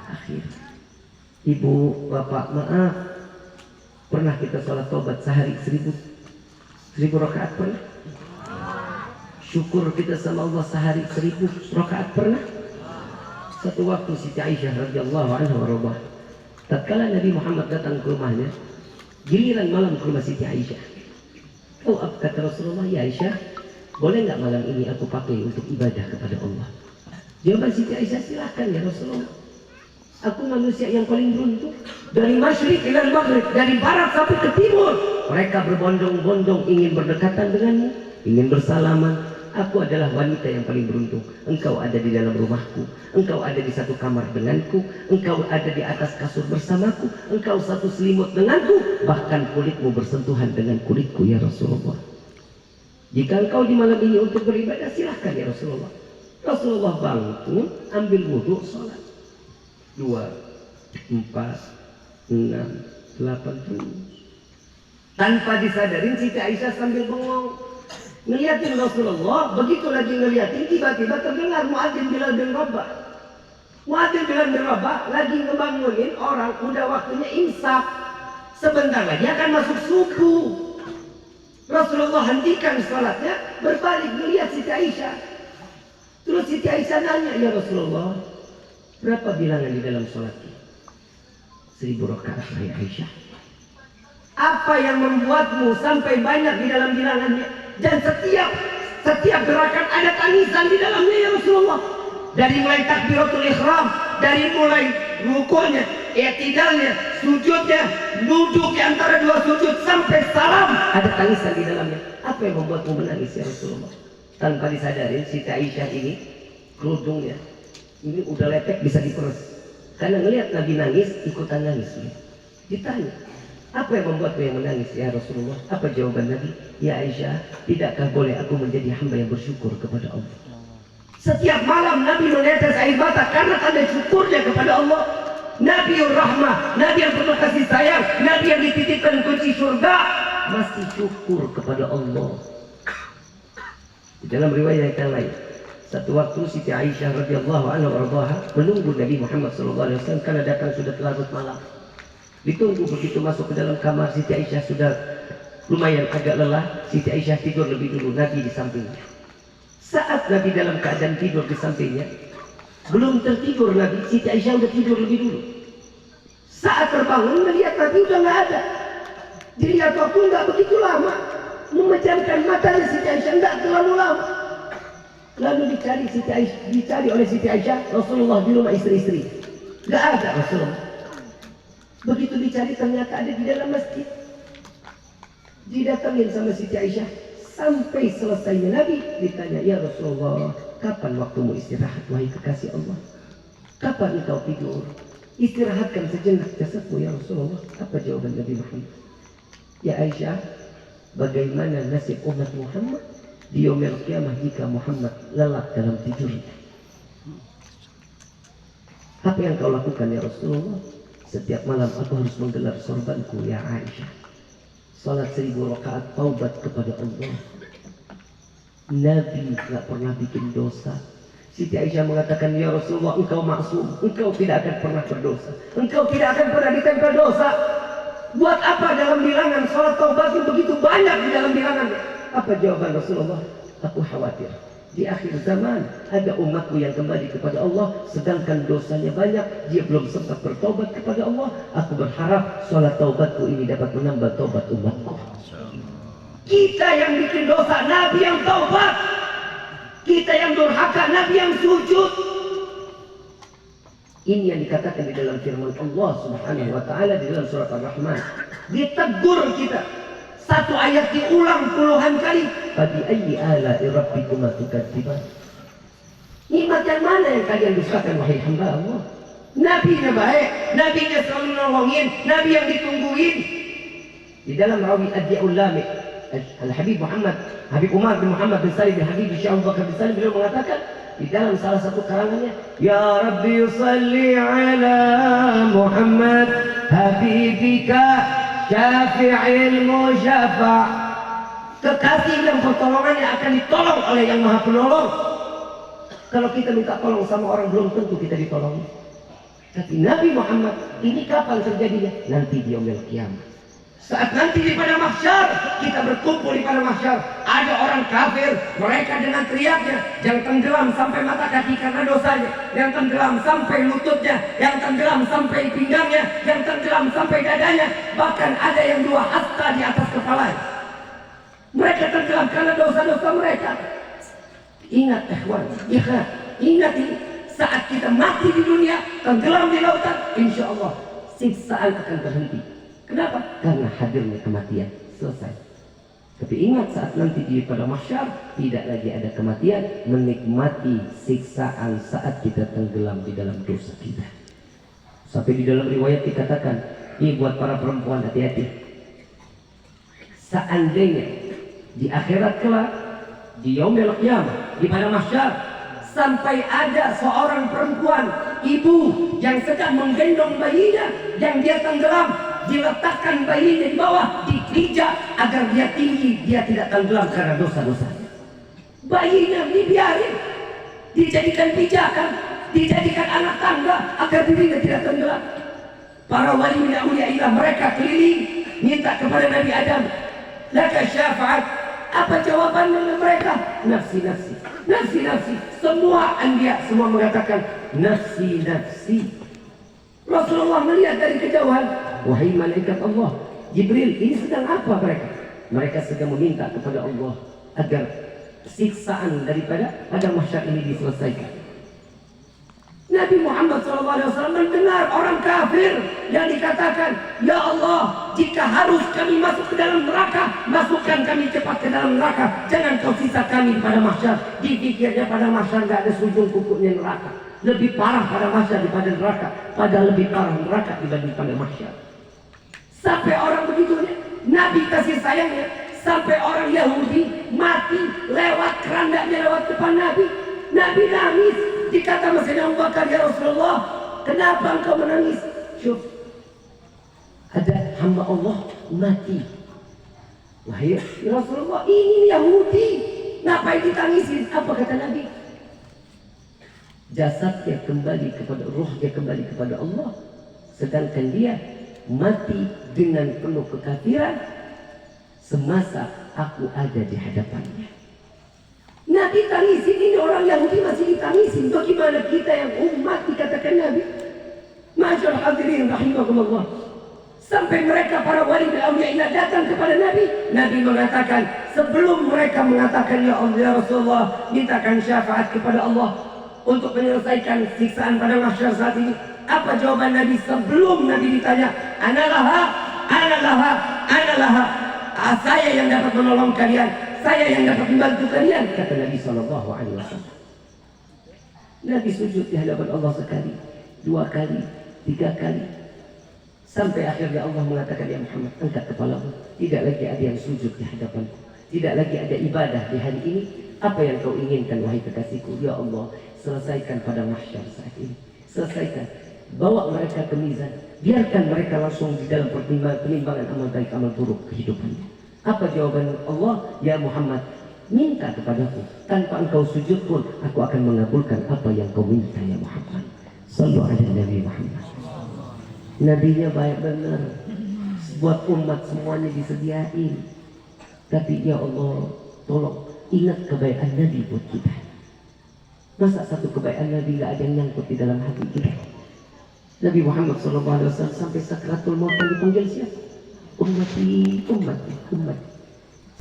Akhir. Ibu, bapak, maaf. Pernah kita sholat tobat sehari 1000 rakaat pernah? Syukur kita sama Allah sehari 1000 rakaat pernah? Satu waktu Siti Aisyah radhiyallahu anha warḍah, tatkala Nabi Muhammad datang ke rumahnya, giliran malam ke rumah Siti Aisyah. Oh, kata Rasulullah, ya Aisyah, boleh nggak malam ini aku pakai untuk ibadah kepada Allah? Jawaban Siti Aisyah, silakan ya Rasulullah. Aku manusia yang paling beruntung. Dari masyrik ila maghrib, dari barat sampai ke timur, mereka berbondong-bondong ingin berdekatan denganmu, ingin bersalaman. Aku adalah wanita yang paling beruntung. Engkau ada di dalam rumahku, engkau ada di satu kamar denganku, engkau ada di atas kasur bersamaku, engkau satu selimut denganku, bahkan kulitmu bersentuhan dengan kulitku ya Rasulullah. Jika engkau di malam ini untuk beribadah, silahkan ya Rasulullah. Rasulullah bangun, ambil wudhu, sholat. 2, 4, 6, 8 terus. Tanpa disadarin Siti Aisyah sambil bengong ngeliatin Rasulullah. Begitu lagi ngeliatin, tiba-tiba terdengar muadzin Bilal bin Rabah. Muadzin Bilal bin Rabah lagi ngebangunin orang, udah waktunya imsak. Sebentar lagi akan masuk subuh. Rasulullah hentikan salatnya, berbalik melihat Siti Aisyah. Terus Siti Aisyah nanya, ya Rasulullah, berapa bilangan di dalam sholatnya? 1000 rakaat ya Aisyah. Apa yang membuatmu sampai banyak di dalam bilangannya? Dan setiap gerakan ada tangisan di dalamnya ya Rasulullah. Dari mulai takbiratul ihram, dari mulai rukunya, i'tidalnya, sujudnya, duduk di antara dua sujud sampai salam, ada tangisan di dalamnya. Apa yang membuatmu menangis ya Rasulullah? Tanpa disadari Siti Aisyah ini kerudungnya ini udah lepek, bisa diperes. Karena ngelihat Nabi nangis, ikutan nangis. Ditanya, apa yang membuatmu yang menangis ya Rasulullah? Apa jawaban Nabi? Ya Aisyah, tidakkah boleh aku menjadi hamba yang bersyukur kepada Allah? Setiap malam Nabi menetes air mata karena tanda syukurnya kepada Allah. Nabiur Rahmah, Nabi yang penuh kasih sayang, Nabi yang dititipkan kunci surga, masih syukur kepada Allah. Di dalam riwayat yang lain, satu waktu Siti Aisyah radhiyallahu anha warḍaha menunggu Nabi Muhammad SAW karena datang sudah larut malam. Ditunggu, begitu masuk ke dalam kamar, Siti Aisyah sudah lumayan agak lelah. Siti Aisyah tidur lebih dulu, Nabi di sampingnya. Saat Nabi dalam keadaan tidur di sampingnya, belum tertidur Nabi, Siti Aisyah udah tidur lebih dulu. Saat terbangun melihat Nabi udah nggak ada. Dilihat waktu nggak begitu lama, memejamkan matanya Siti Aisyah nggak terlalu lama. Lalu dicari oleh Siti Aisyah, Rasulullah di rumah istri-istri. Nggak ada Rasulullah. Begitu dicari ternyata ada di dalam masjid. Didatangin sama Siti Aisyah. Sampai selesainya Nabi ditanya, ya Rasulullah, kapan waktumu istirahat wahai kekasih Allah? Kapan engkau tidur? Istirahatkan sejenak jasadmu ya Rasulullah. Apa jawaban Nabi Muhammad? Ya Aisyah, bagaimana nasib umat Muhammad di yaumil qiyamah jika Muhammad lelap dalam tidurnya? Apa yang kau lakukan ya Rasulullah? Setiap malam aku harus menggelar sorbanku ya Aisyah. Salat 1000 rakaat taubat kepada Allah. Nabi tidak pernah bikin dosa. Siti Aisyah mengatakan, ya Rasulullah, engkau maksum, engkau tidak akan pernah berdosa, engkau tidak akan pernah ditempel dosa. Buat apa dalam bilangan salat taubat begitu banyak di dalam bilangannya? Apa jawaban Rasulullah? Aku khawatir di akhir zaman ada umatku yang kembali kepada Allah, sedangkan dosanya banyak, dia belum sempat bertobat kepada Allah. Aku berharap sholat taubatku ini dapat menambah tobat umatku. Kita yang bikin dosa, Nabi yang taubat. Kita yang durhaka, Nabi yang sujud. Ini yang dikatakan di dalam firman Allah Subhanahu wa ta'ala di dalam surat Ar-Rahman. Ditegur kita. Satu ayat diulang puluhan kali. Fabi ayyi ala'i rabbikuma tukadziban. Nikmat yang mana yang kalian dustakan wahai hamba Allah? Nabinya baik, nabinya selalu nolongin, nabi yang ditungguin. Di dalam rawi Ad-Di'ul Lami, Al-Habib Umar bin Muhammad bin Salim bin Habib Syekh Abu Bakar bin Salim, beliau mengatakan di dalam salah satu karangannya, ya Rabbi salli ala Muhammad habibika Syafi'il Musyafa', kekasih yang pertolongannya akan ditolong oleh yang maha penolong. Kalau kita minta tolong sama orang belum tentu kita ditolong. Tapi Nabi Muhammad ini kapan terjadinya? Nanti di yaumil qiyamah. Saat nanti di pada mahsyar, kita berkumpul di pada mahsyar, ada orang kafir, mereka dengan teriaknya, yang tenggelam sampai mata kaki karena dosanya, yang tenggelam sampai lututnya, yang tenggelam sampai pinggangnya, yang tenggelam sampai dadanya, bahkan ada yang 2 hasta di atas kepalanya. Mereka tenggelam karena dosa-dosa mereka. Ingat ikhwan, ingat ini, saat kita mati di dunia, tenggelam di lautan, insya Allah siksaan akan berhenti. Kenapa? Karena hadirnya kematian. Selesai. Tapi ingat saat nanti di pada mahsyar tidak lagi ada kematian, menikmati siksaan saat kita tenggelam di dalam dosa kita. Sampai di dalam riwayat dikatakan, ini buat para perempuan hati-hati. Seandainya di akhirat kelak, di yaumil qiyamah, di pada mahsyar, sampai ada seorang perempuan, ibu yang sedang menggendong bayinya yang dia tenggelam, diletakkan bayinya di bawah, dipijak agar dia tinggi, dia tidak tenggelam karena dosa-dosanya. Bayinya dibiarin, dijadikan pijakan, dijadikan anak tangga agar dirinya tidak tenggelam. Para wali auliya mereka keliling minta kepada Nabi Adam, laka syafaat. Apa jawaban mereka? Nafsi, nafsi, nafsi, nafsi. Semua anbiya semua mengatakan nafsi, nafsi. Rasulullah melihat dari kejauhan, wahai malaikat Allah, Jibril, ini sedang apa mereka? Mereka sedang meminta kepada Allah agar siksaan daripada pada mahsyar ini diselesaikan. Nabi Muhammad SAW mendengar orang kafir yang dikatakan, ya Allah, jika harus kami masuk ke dalam neraka, masukkan kami cepat ke dalam neraka, jangan kau sisa kami pada mahsyar. Dipikirnya pada mahsyar gak ada sujung kukunya neraka. Lebih parah pada mahsyar daripada neraka, padahal lebih parah neraka dibanding pada mahsyar. Sampai orang begitunya, Nabi kasih sayangnya, sampai orang Yahudi mati lewat kerandanya, lewat depan Nabi. Nabi nangis. Dikata Sayyidina Abu Bakar, ya Rasulullah, kenapa engkau menangis? Syuf, ada hamba Allah mati. Wahai ya Rasulullah, ini Yahudi, ngapain ditangisin? Apa kata Nabi? Jasadnya kembali kepada ruhnya, kembali kepada Allah, sedangkan dia mati dengan penuh kekafiran semasa aku ada di hadapannya. Nabi tangisin, ini orang Yahudi masih ditangisin. Bagaimana kita yang umat dikatakan Nabi? Masyaallah hadirin rahimakumullah. Sampai mereka para wali dan auliya datang kepada Nabi. Nabi mengatakan, sebelum mereka mengatakan ya Allah ya Rasulullah, mintakan syafaat kepada Allah untuk menyelesaikan siksaan pada mahsyar saat ini. Apa jawaban Nabi sebelum Nabi ditanya, Analaha, analaha, analaha. Saya yang dapat menolong kalian, saya yang dapat membantu kalian, kata Nabi SAW. Nabi sujud di hadapan Allah sekali, 2 kali, 3 kali, sampai akhirnya Allah mengatakan, ya Muhammad, angkat kepalamu. Tidak lagi ada yang sujud di hadapanku, tidak lagi ada ibadah di hari ini. Apa yang kau inginkan wahai kekasihku? Ya Allah, selesaikan pada mahsyar saat ini, selesaikan, bawa mereka ke mizan, biarkan mereka langsung di dalam penimbangan amal baik amal buruk kehidupannya. Apa jawaban Allah? Ya Muhammad, minta kepadaku, tanpa engkau sujud pun aku akan mengabulkan apa yang kau minta ya Muhammad. Sallu ala Nabi Muhammad. Nabinya baik benar, buat umat semuanya disediain. Tapi ya Allah, tolong ingat kebaikan Nabi buat kita. Masa satu kebaikan Nabi gak ada yang nyangkut di dalam hati kita? Nabi Muhammad SAW sampai sakratul maut dipanggil siapa? Ummati, ummati, ummati.